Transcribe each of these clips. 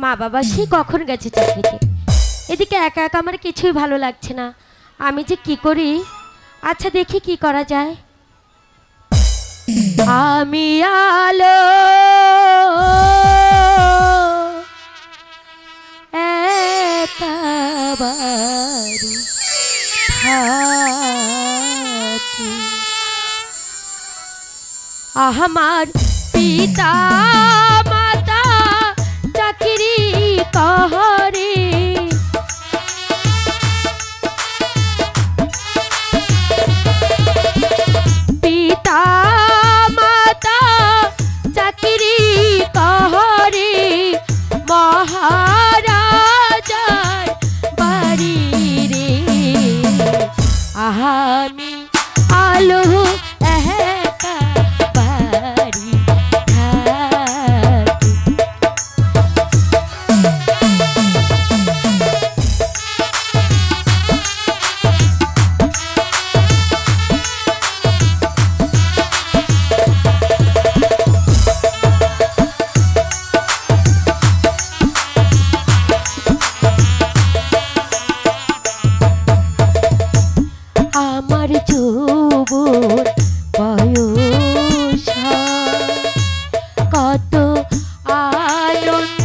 মা বাবা সে কখন গেছে চাকরিতে। এদিকে একা একা আমার কিছুই ভালো লাগছে না, আমি যে কি করি। আচ্ছা দেখি কি করা যায়। আমি আলো একাবারি থাকি, আমার পিতা মাতা চাকরি করে, পিতা মাতা চাকরি করে মহারাজার বাড়ি রে। আমি আলো একাবারি থাকি, আমার যৌবন বয়স কত আনন্দ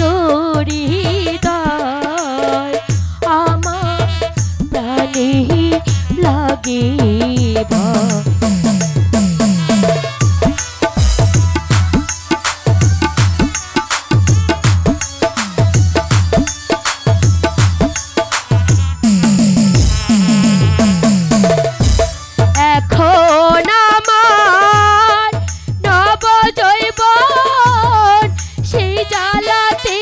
হৃদয়, আমার প্রাণে লাগে ভয়। এখন আমার নবজৈবন সেই জ্বালাতে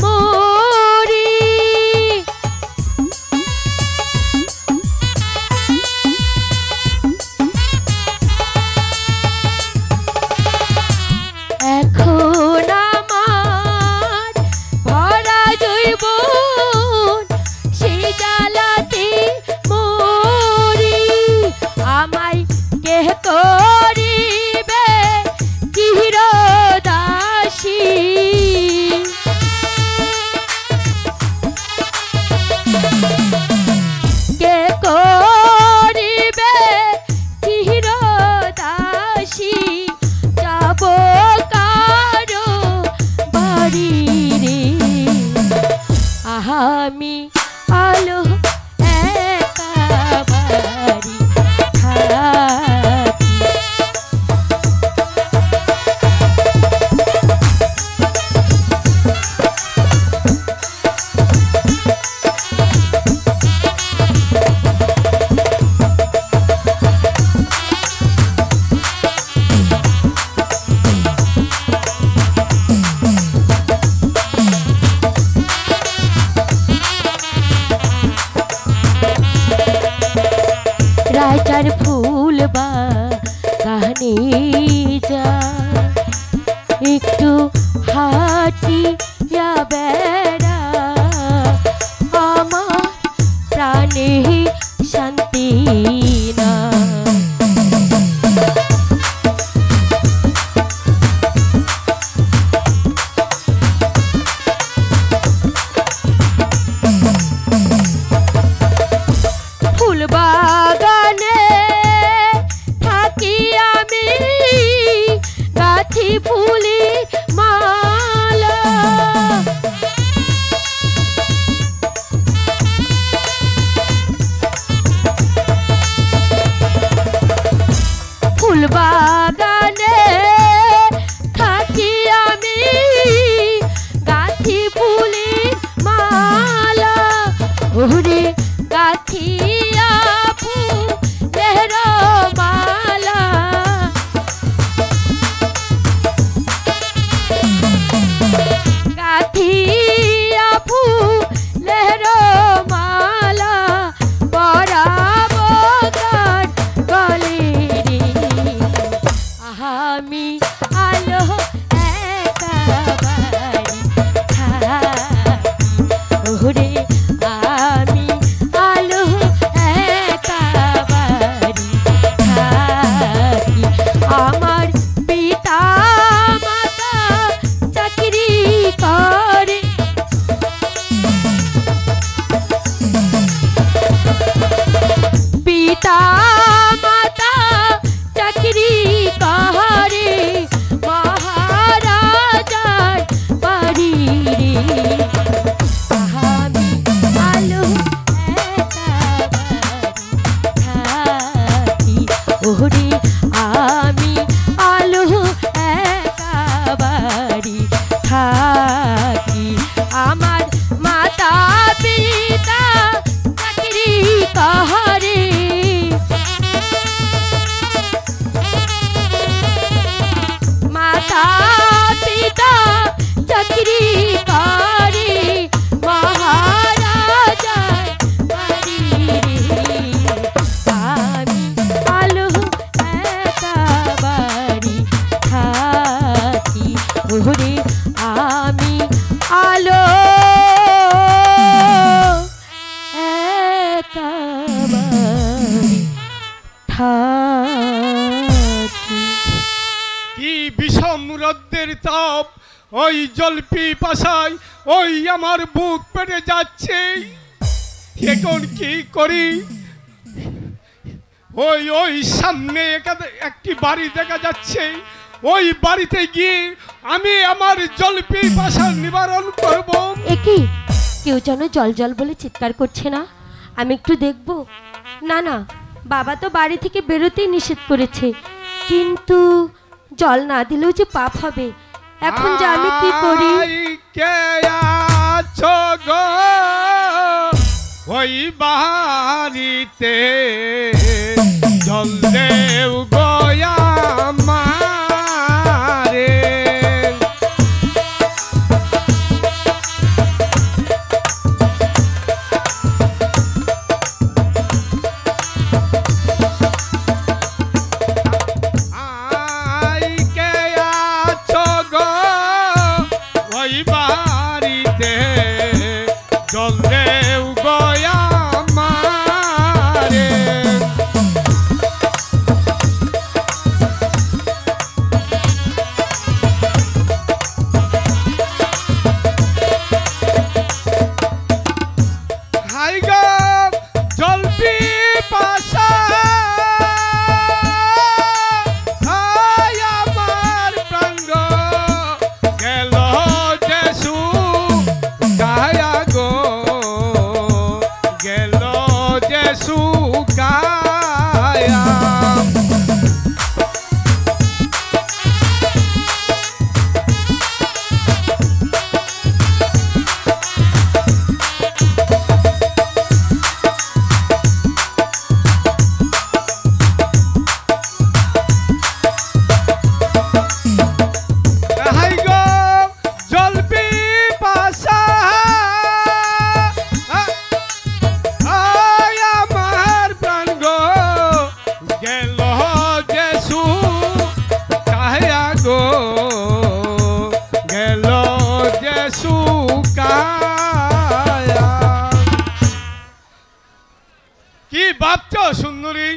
মরি, এখন আমার ভরা জৈবন সেই জ্বালাতে মরি। আমায় কে করিবে চিরদাসী, কে করিবে চিরদাসী, যাব কারো বাড়ি রে। আমি আলো একাবারি থাকি, রাজার ফুল বাগানে যা একটু হাঁটিয়া বেড়া, আমার প্রাণে শান্তি না। ফুল বাগানে থাকি আমি, গাথি ফুলি মালা, ফুল বাগানে থাকি আমি, গাথি ফুলি মালা, ওরে গাথিয়া ফুলের মালা, গাথিয়া ফুলের মালা পরাবো তার গলে রে। আমি আলো একা বাড়ি থাকি। আমার মাতা পিতা চাকরি কাহারে, মাতা পিতা চাকরি করে মহারাজার বাড়ি রে। আমি আলো একা বাড়ি থাকি ওরে, আমি আলো একা বাড়ি থাকি। কি বিষম রোদ্রের তাপ, ওই জলপি পাশায় ওই আমার বুক পেটে যাচ্ছে। এখন কি করি? ওই ওই সামনে একটি বাড়ি দেখা যাচ্ছে, ওই বাড়িতে গিয়ে আমি আমার জলপি পাশার নিবারণ করব। একই কেউ যেন জল জল বলে চিৎকার করছে না, আমি একটু দেখব। না না, বাবা তো বাড়ি থেকে বেরোতেই নিষেধ করেছে, কিন্তু জল না দিলেও যে পাপ হবে। এখন যে আমি কি করি? কে আছো গো ওই বাড়িতে, জল দেও গো আমারে। সুন্দরী,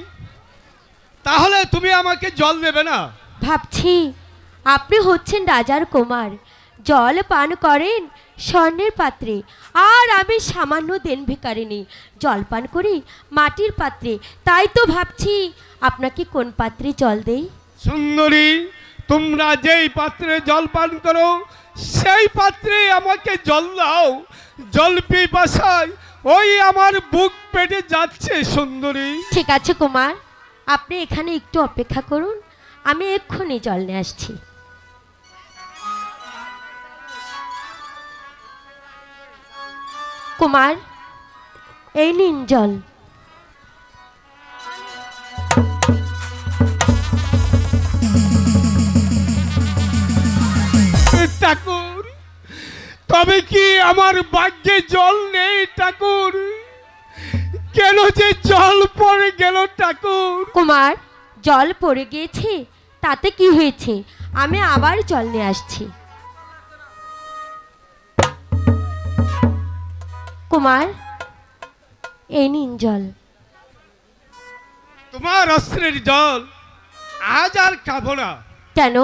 তাহলে তুমি আমাকে জল দেবে না? ভাবছি আপনি হচ্ছেন রাজার কুমার, জল পান করেন স্বর্ণের পাত্রে, আর আমি সামান্য দেন ভিখারিনী, জল পান করি মাটির পাত্রে। তাই তো ভাবছি আপনাকে কোন পাত্রে জল দেই। সুন্দরী, তোমরা যেই পাত্রে জল পান করো সেই পাত্রে আমাকে জল দাও। জল পিপাসায় ওই আমার বুক পেটে যাচ্ছে সুন্দরী। ঠিক আছে কুমার, আপনি এখানে একটু অপেক্ষা করুন, আমি এক্ষুনি জল নিয়ে আসছি। কুমার, এই নিন জল। ঠাকুর, তবে কি আমার ভাগ্যে জল নেই ঠাকুর? কেন যে জল পড়ে গেল ঠাকুর? কুমার, জল পড়ে গিয়েছে তাতে কি হয়েছে, আমি আবার জল নিয়ে আসছি। কুমার, এই নিন জল। তোমার অস্ত্রের জল আজ আর খাবো না। কেন?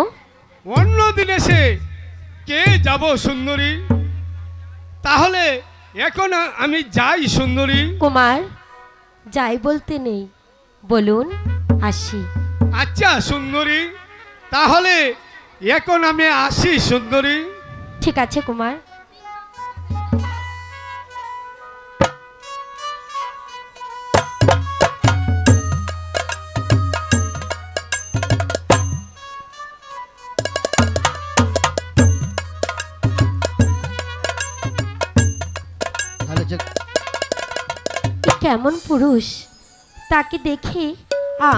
অন্য দিন এসে কে যাব সুন্দরী। তাহলে এখন আমি যাই সুন্দরী। কুমার, যাই বলতে নেই, বলুন আসি। আচ্ছা সুন্দরী, তাহলে এখন আমি আসি সুন্দরী। ঠিক আছে কুমার। কেমন পুরুষ, তাকে দেখে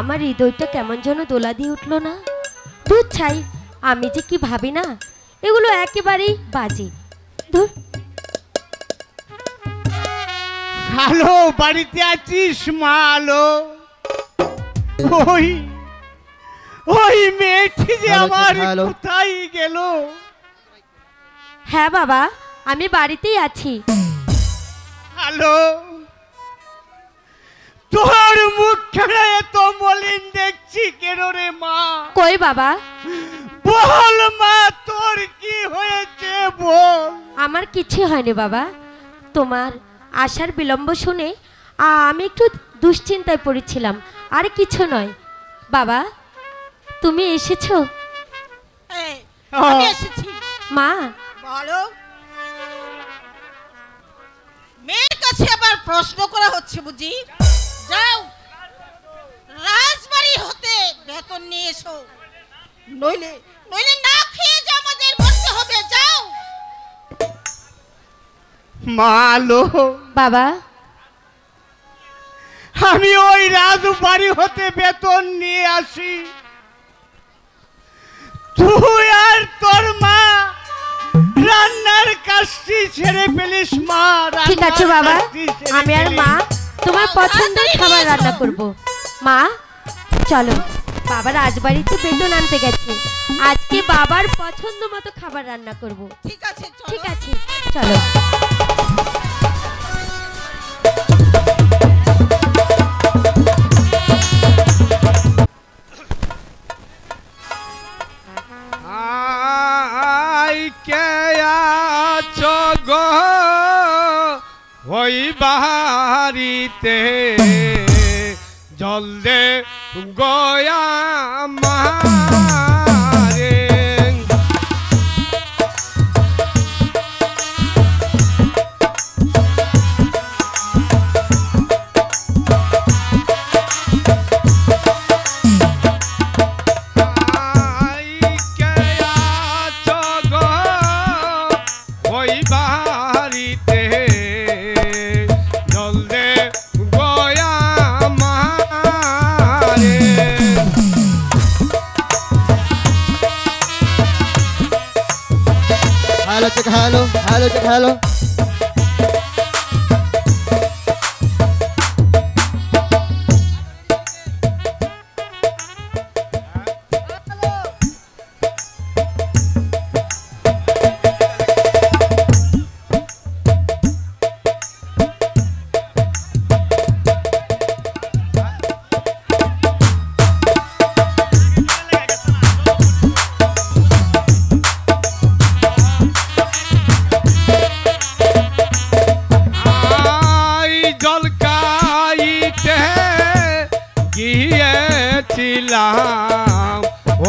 আমার হৃদয়টা কেমন যেন দোলা দিয়ে উঠলো না। দুধ ছাই, আমি যে কি ভাবি না, এগুলো একেবারেই বাজে। ধুর। হ্যালো, বাড়িতে আছিস মা? আলো, ওই ওই মেয়েটি যে আমার কোথায় গেল? হ্যাঁ বাবা, আমি বাড়িতেই আছি। হ্যালো, তোর মুখখানা এত মলিন দেখছি কেন রে মা? কই বাবা? বল মা, তোর কি হয়েছে বল। আমার কিছু হয়নি বাবা, তোমার আসার বিলম্ব শুনে আমি একটু দুশ্চিন্তায় পড়েছিলাম, আর কিছু নয়। বাবা, তুমি এসেছো? আমি এসেছি। মা বলো, মেয়ের কাছে আবার প্রশ্ন করা হচ্ছে বুঝি? যাও, রাজবাড়ি হতে বেতন নিয়ে এসো, নইলে নইলে না খেয়ে যে আমাদের মরতে হবে। যাও। মালো বাবা, আমি ওই রাজবাড়ি হতে বেতন নিয়ে আসি, তুই আর তোর মা রান্নার কাজটি ছেড়ে ফেলিস মা। ঠিক আছে বাবা, আমি আর মা তোমার পছন্দের খাবার রান্না করব। মা চলো, বাবা রাজবাড়িতে বেতন আনতে গেছে, আজকে বাবার পছন্দ মতো খাবার রান্না করব। ঠিক আছে, ঠিক আছে, চলো। ওই বাড়িতে জল দে গয়া মারে, ওই বাড়িতে জল দে গয়া মারে। Hello check, hello hello check, hello. গিয়েছিলাম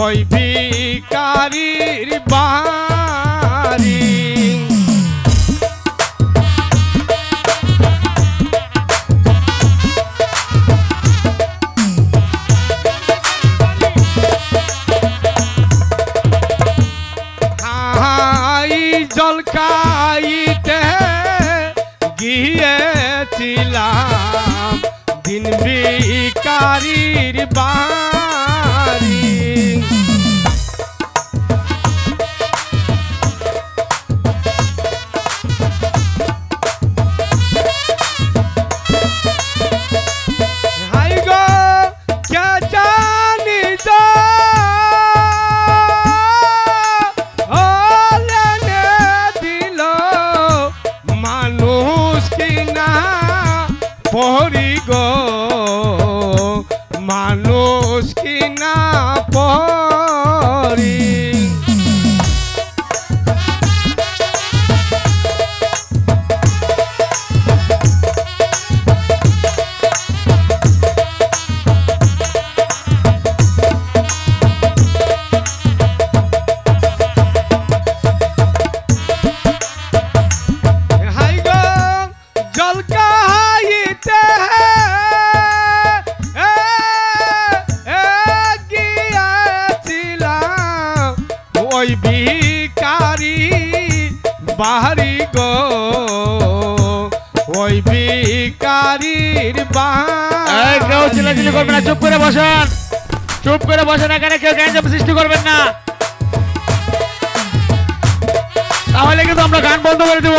ওই ভিখারির বাড়ি, জল খাইতে গিয়েছিলাম দিন ভিখারির বাড়ি। হাই গো কে জানি তো দিল মানুষ কিনা পরি গো, মানুষ কিনা পরি। হাই গো জল খাইতে গিয়েছিলাম ওই ভিখারি বাড়ি গো, ওই ভিকারির এই কেউ চিল্লাচিল্লি করবেন না, চুপ করে বসেন, চুপ করে বসেন, এখানে কেউ গ্যাঞ্জাম সৃষ্টি করবেন না, তাহলে কিন্তু আমরা গান বন্ধ করে দেব।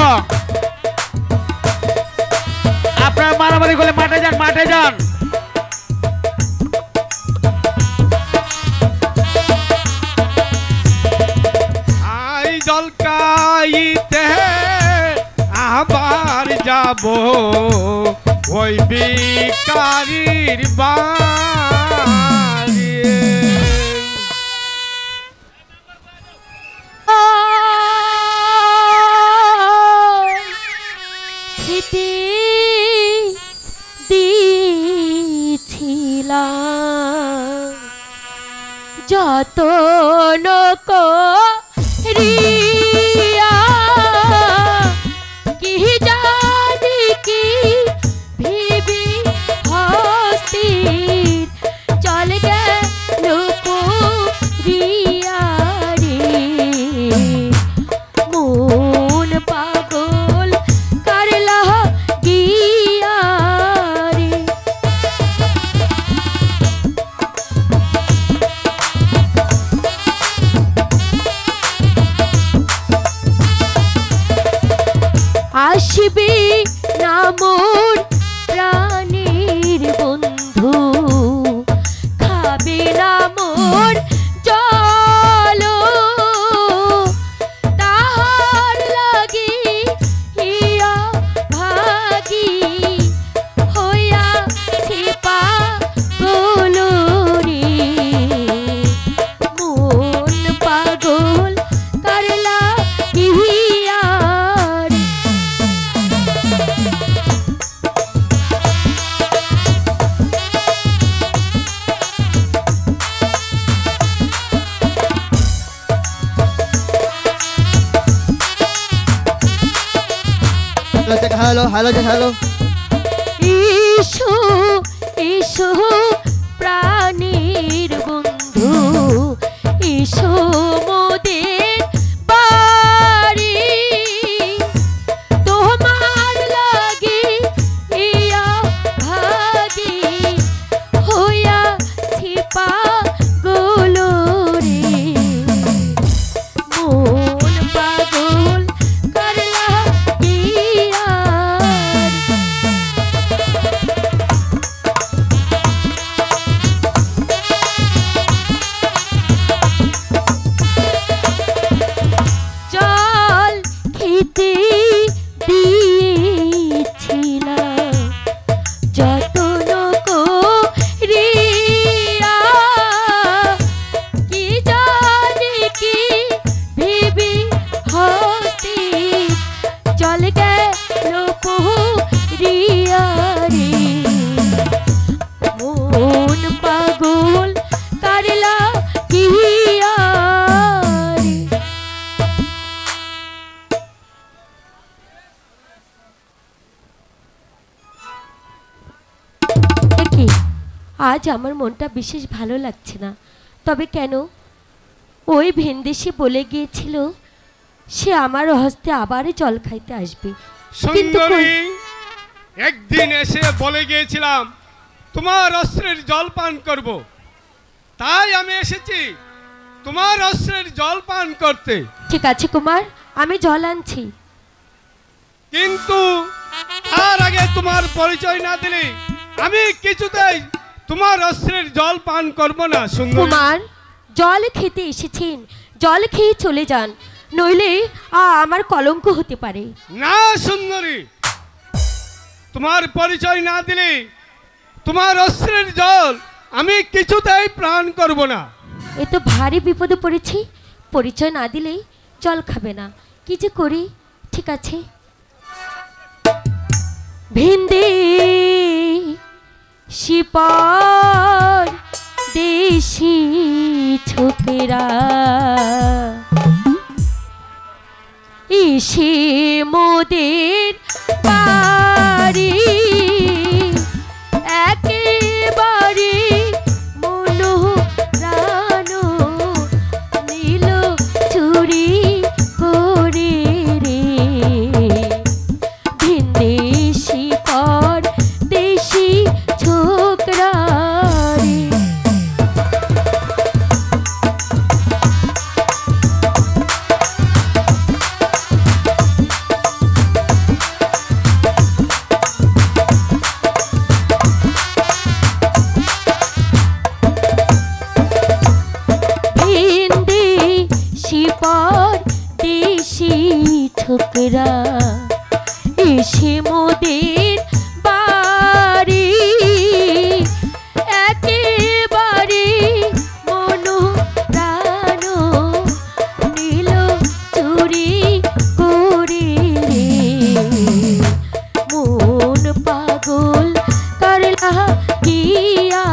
আপনার মারামারি করলে মাঠে যান, মাঠে যান। আই জলকাইতে আবার যাব ওই ভিকারির বাড়ি। খেতে দিছিলাম যতন করিয়া, কি জানি কি ভেবে হস্তির চল গেল পুরিয়া রে, মন পাগল করলা গিয়া রে। আসবে না মোর প্রাণীর বন্ধু, খাবে না মোর জল, তাহার লাগি হিয়া ভাগি হইয়া ছিপা গোলো রে, মন পাগল করলা গিয়া রে। হ্যালো হ্যালো হ্যালো, এসো এসো প্রাণীর বন্ধু, এসো মোদের বাড়ি, তোমার লাগি ইয়া ভাগি হইয়া ছিপা গোলো রে, মন পাগল করলা গিয়া রে। জল খেতে দিয়েছিলাম যতন করিয়া, কি জানি কি ভেবে হস্তি চল গেল পুরিয়া রে, মন পাগল করলা গিয়া রে। দেখি আজ আমার মনটা বিশেষ ভালো লাগছে না, তবে কেন? ওই ভিনদেশি বলে গিয়েছিল সে আমার হস্তে আবার জল খাইতে আসবে, কিন্তু সুন্দরী, একদিন এসে বলে গিয়েছিলাম তোমার অস্ত্রের জল পান করব, তাই আমি এসেছি তোমার অস্ত্রের জল পান করতে। ঠিক আছে কুমার, আমি জল আনছি। কিন্তু তার আগে তোমার পরিচয় না দিলে আমি কিছুতেই তোমার অস্ত্রের জল পান করব না। সুন্দরী, কুমার, জল খেতে এসেছেন, জল খেয়ে চলে যান, নইলে আমার কলঙ্ক হতে পারে। না সুন্দরী, তোমার পরিচয় না দিলে তোমার অস্ত্রের জল আমি কিছুতেই পান করব না। এ তো ভারী বিপদে পড়েছি, পরিচয় না দিলেই জল খাবে না, কি যে করি। ঠিক আছে, ভিন্দে শিপর দেশি ছোকেরা এসে মোদের বাড়ি, একেবারে মন প্রাণ নীল চুরি করে রে, ভিনদেশি ছোকরা এসে মোদের বাড়ি একেবারে মন প্রাণ নীল চুরি করে রে মন পাগল করলা গিয়া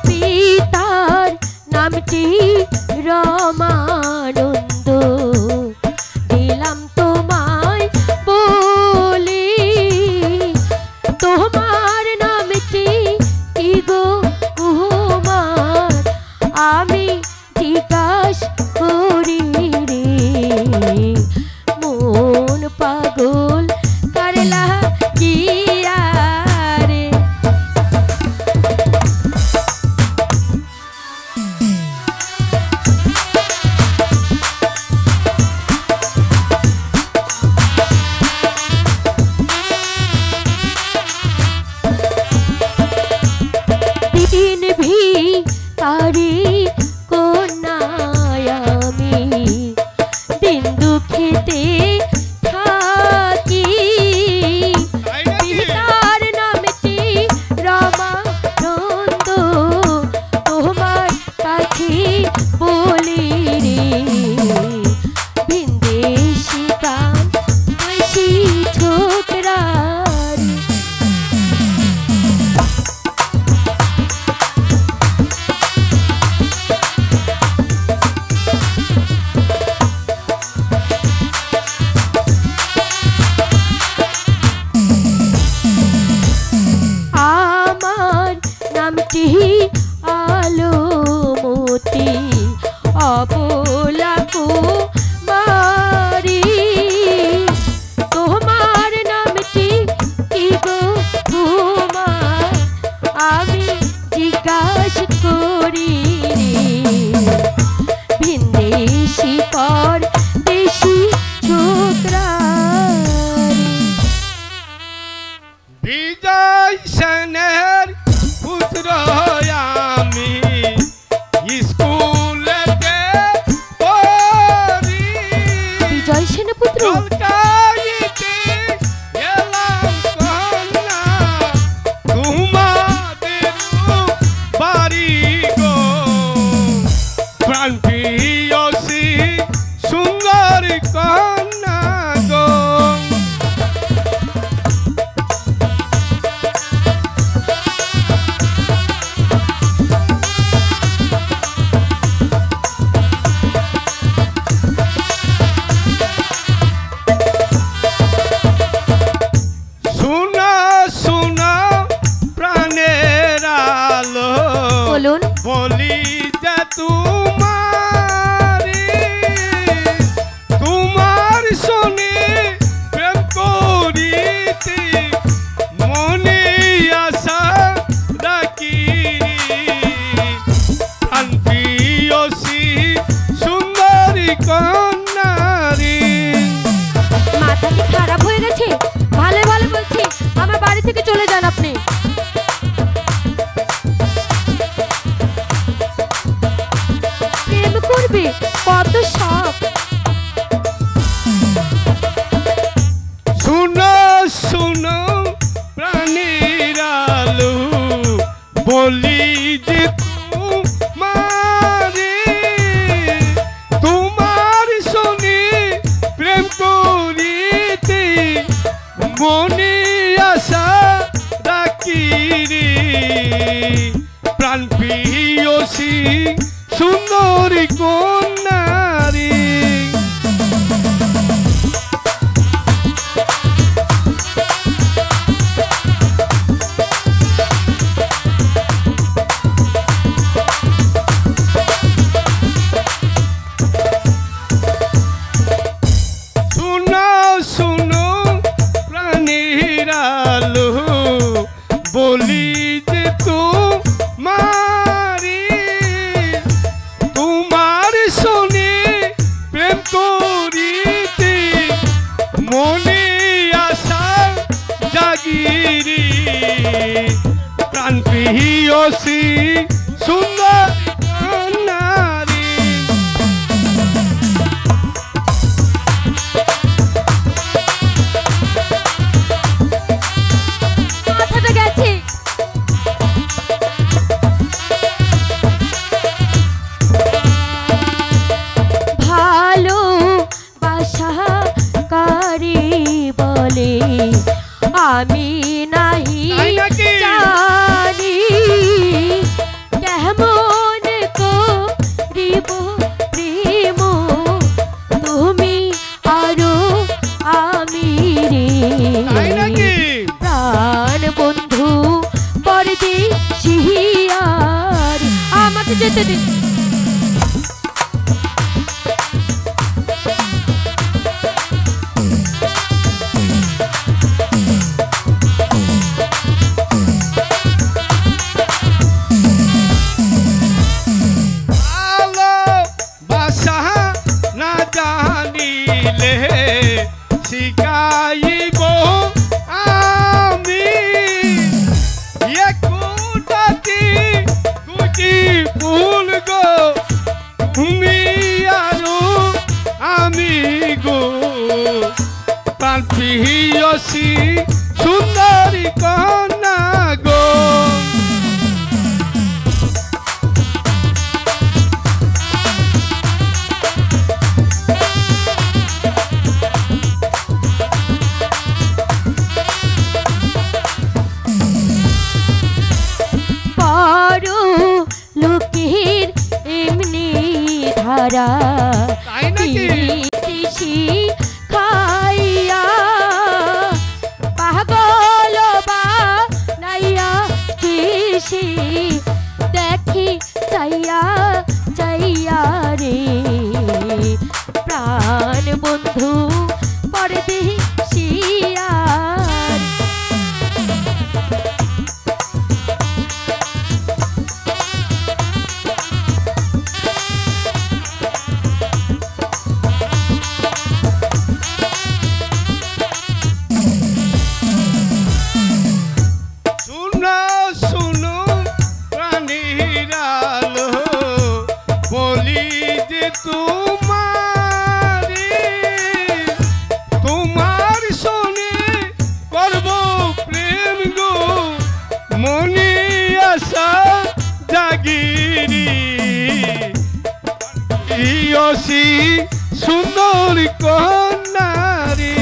পিতার নামটি রমানন্দ দিলাম তোমায় বলি তোমার নামটি কি গো কুমার আমি জিজ্ঞাস করি রে মন পাগল করলা গিয়া রে দিন ভি তারি কন্যায় আমি দিন দুঃখেতে থাকি তাই নাকি? পিতার নামটি রমানন্দ তোমার কাছে বলি রে ভিনদেশি প্রাণ হাসি ছোকরা রে। আমার নামটি আলোমতি অবলা কুমারী তোমার নামটি কি গো কুমার আমি জিজ্ঞাস করি রে ভিনদেশি পর দেশি ছোকরা রে। বিজয় সেনের পুত্র আমি স্কুলেতে পড়ি বিজয় সেনপুত্র কলকাতাতে এলাম কন্যা তোমাদের বাড়ি গো প্রাণ প্রিয়সী সুন্দর কন্যা গো শুনো শুনো প্রাণের আলো বলুন বলি যে তোমার শুনে প্রেম করিতে মনে আশা রাখি প্রাণ প্রিয়সী সুন্দরী কন্যারী মাথা কি খারাপ হয়ে গেছে ভালো ভালো বলছি আমার বাড়ি থেকে চলে যান আপনি প্রেম করবে কত শখ শুনো শুনো প্রাণীর আলো বলি যে তোমার শুনে প্রেম করিতে মনে আশা রাখি রে প্রাণ প্রিয়সী সুন্দরী কন্যারী শুনো শুনো প্রাণীর আলো বলি যে তোমার প্রিয়সী সুন্দর নারী। মাথাটা গেছে। ভালো বাসা কারি বলে আমি নাহি তাই নাকি? জানি কেমন করিব প্রেম তুমি আরো আমি রে তাই নাকি? প্রাণ বন্ধু পরদেশী আর আমাকে যেতে দিন। ভালোবাসা না জানিলে শিখাইব আমি একটি দুটি ফুল গো তুমি আরো আমি গো তার প্রিয়সী সুন্দরী কন্যা গো। বড় লোকের এমনি ধারা তাই নাকি? দেশি খাইয়া পাগল বা নাইয়া দেশি দেখি চাইয়া চাইয়া রে প্রাণ বন্ধু পরদেশী আর শুনো শুনো প্রাণীর আলো বলি যে তোমার শোনে করব প্রেম গো মনে আশা জাগিরি প্রিয়সী সুন্দর কন্যারি।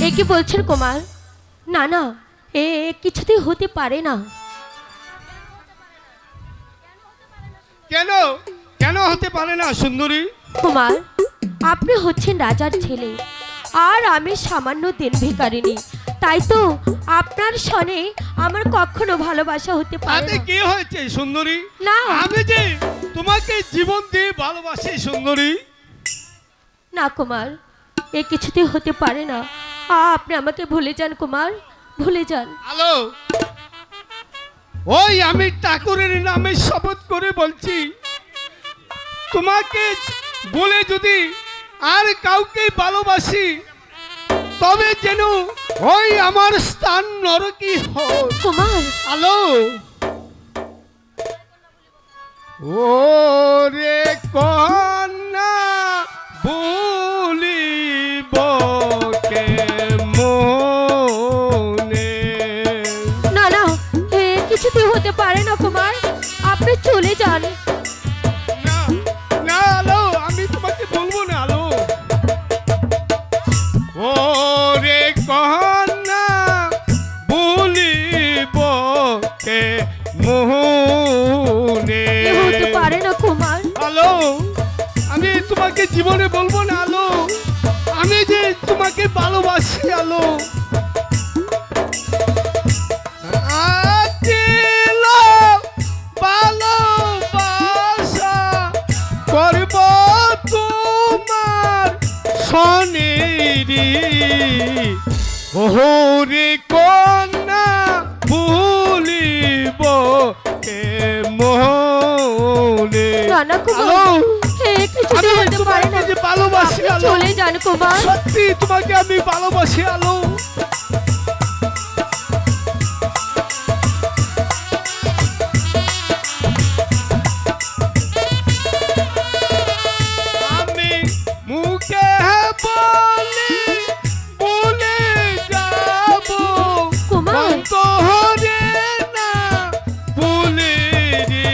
এ কি বলছেন কুমার? না না, এ কিছুতেই হতে পারে না। কেন কেন হতে পারে না সুন্দরী? কুমার, আপনি হচ্ছেন রাজার ছেলে আর আমি সামান্য দিন ভিখারিনী, তাই তো আপনার সনে আমার কখনো ভালোবাসা হতে পারে তাতে না। কি হয়েছে সুন্দরী? না। আমি যে তোমাকে জীবন দিয়ে ভালোবাসি সুন্দরী। না কুমার, এ কিছুতেই হতে পারে না। আপনি আমাকে ভুলে যান কুমার, ভুলে যান। হ্যালো, ওই আমি ঠাকুরের নামে শপথ করে বলছি, তোমাকে বলে যদি আর কাউকে ভালোবাসি তবে যেন ওই আমার স্থান নরকই হয়। কুমার, হ্যালো, ও রে কন্যা বলিব কে মনে। না না, এ কিছুতেই হতে পারে না কুমার, আপনি চলে যান। না না আলো, আমি তোমাকে বলবো না আলো। ও রে কন্যা বলিব কে মনে। এ হতে পারে না কুমার। আলো, আমি তোমাকে জীবনে বলবো না আলো, আমি যে তোমাকে ভালোবাসি আলো। আদিল ভালোবাসা করব তোমার সনেরি। ওরে কন্যা ভুলিব হে মোহনে না না কুমার, আলো, কিছুতে আমি হতে পারে না। তোমাকে যে ভালোবাসি আপনি আলো, চলে যান কুমার। সত্যি তোমাকে আমি ভালোবাসি আলো। আমি মুখে বলি বলে যাব কুমার। অন্তরে না বলে রে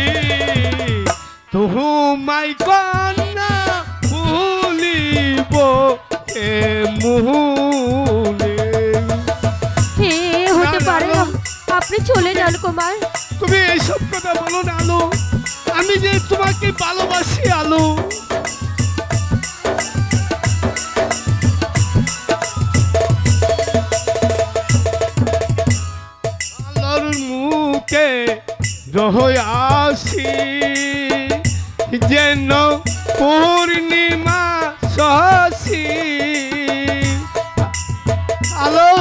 তোমায় কন্যা ভুলিব এ মুহূর্তে। হতে না, পারে না, না, আপনি চলে যান কুমার। তুমি এইসব কথা বলো না আলো, আমি যে তোমাকে ভালোবাসি আলো। আলোর মুখে রহয়াসি যেন পূর্ণিমা সহসি আলো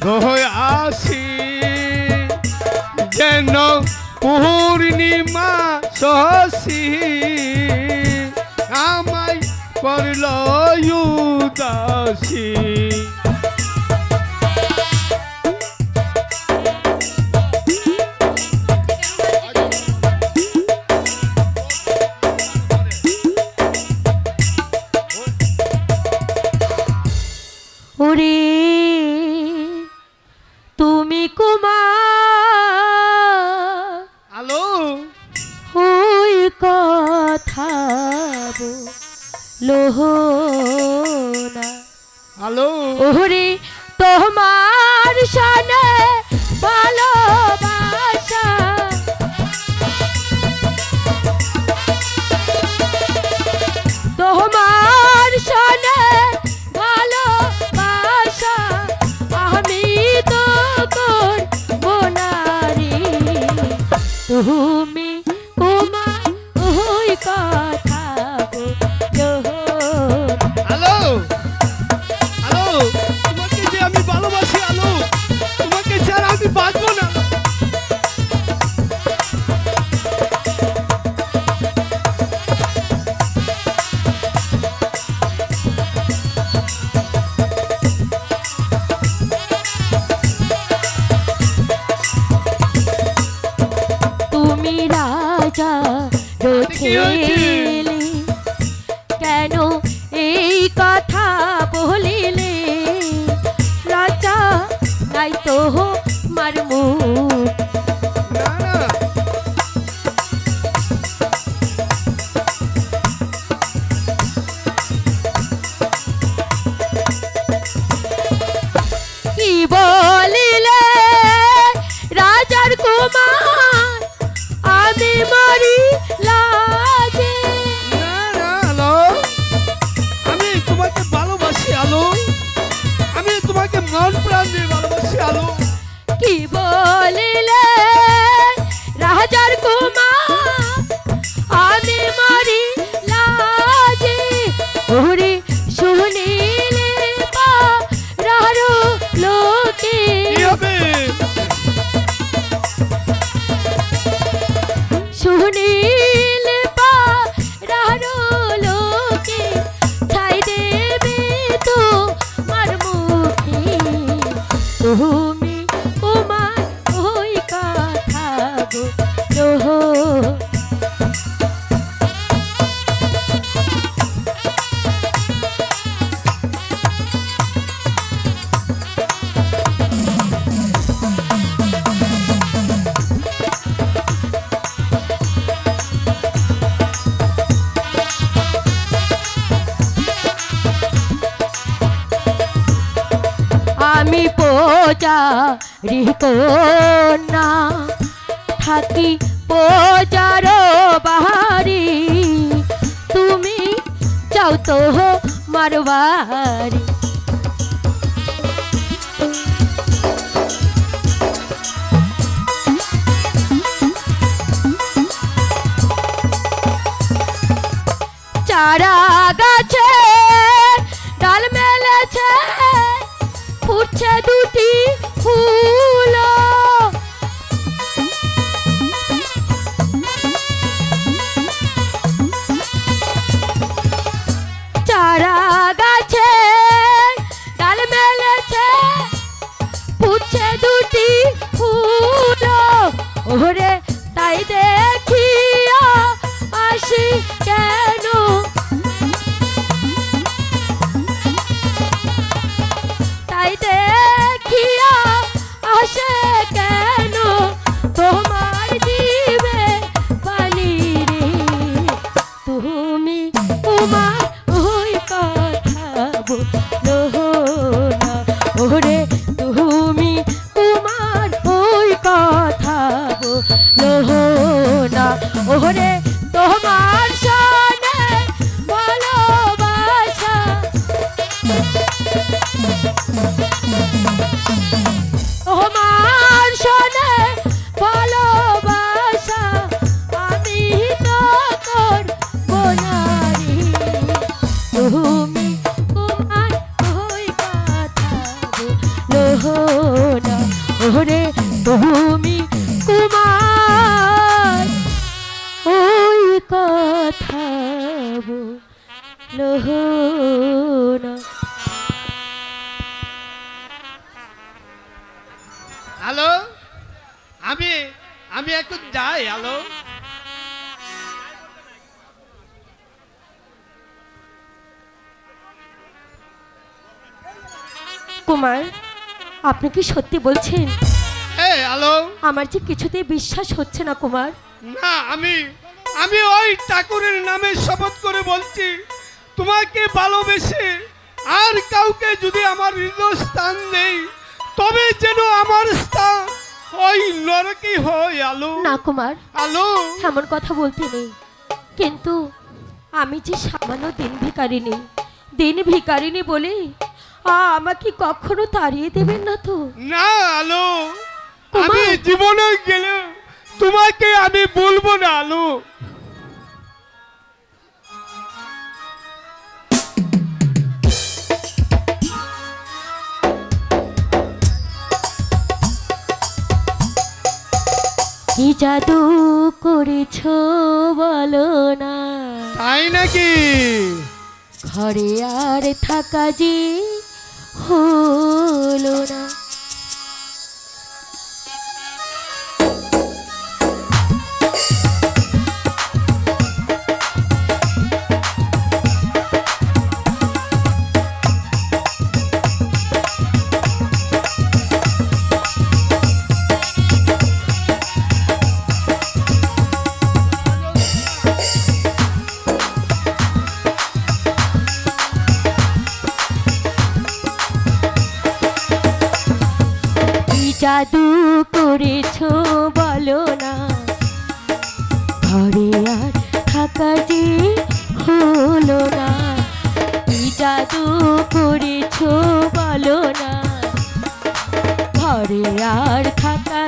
রহয়াসি যেন পূর্ণিমা সহসি আমায় করল উদাসী। ওরে তুমি কুমার, আলো ওই কথা লোহ না। আলো ওরে তোমার সনে ভালোবাসা, তোমার সনে ভালোবাসা আমি তো করব না রে। তুমি তোমার ওই কথা বলো। আলো আলো তোমাকে যে আমি ভালোবাসি আলো, তোমাকে ছাড়া আমি বাঁচবো না। তুমি রাজা রোছেলে কেন এই কথা বলিলে, রাজা নাই তো মার মুখ। না না কি বলিলে রাজার কুমার আমি মরি লাজে। না না আলো, আমি তোমাকে ভালোবাসি আলো, আমি তোমাকে মন প্রাণ দিয়ে ভালোবাসি আলো। কি বলিলে রাজার কুমার আমি মরি লাজে। ওরে শুনিলে পারারো লোকে, কি হবে শুনিলে পারারো লোকে ছাই দেবে তো মার মুখে। তুমি তোমার ওই কথা বলো। আমি পূজারি কন্যা থাকি পূজার বাহারি, তুমি যাও তো মারবারি। চারা গাছে ডাল মেলেছে ফুটছে দুটি ওহরে তোমার সনে ভালোবাসা তোমার সনে ভালোবাসা আমি তো তোর বোনারি তুমি কুমার ওই কথা বলো না ওরে তুমি কুমার ওই কথা বলো না। হ্যালো, আমি আমি এখন যাই। হ্যালো, কুমার আপনি কি সত্যি বলছেন? হ্যালো, আমার যে কিছুতেই বিশ্বাস হচ্ছে না কুমার। না, আমি আমি ওই ঠাকুরের নামে শপথ করে বলছি, তোমাকে ভালোবেসে আর কাউকে যদি আমার হৃদয় স্থান নেই, তবে যেন আমার স্থান ওই নরকে হয়। আলো না কুমার, আলো, এমন কথা বলতে নেই, কিন্তু আমি যে সামান্য দিন ভিকারিনী বলে আমাকে কখনো তাড়িয়ে দেবেন না তো? না আলো, কুমার। আমি জীবনে গেলে তোমাকে আমি বলবো না। আলো, কি জাদু করেছো বলো না, তাই নাকি? ঘরে আর থাকা যে হলো না। জাদু করেছো বলো না, ঘরে আর থাকা যে হলো না। কি জাদু করেছো বলো না, ঘরে আর থাকা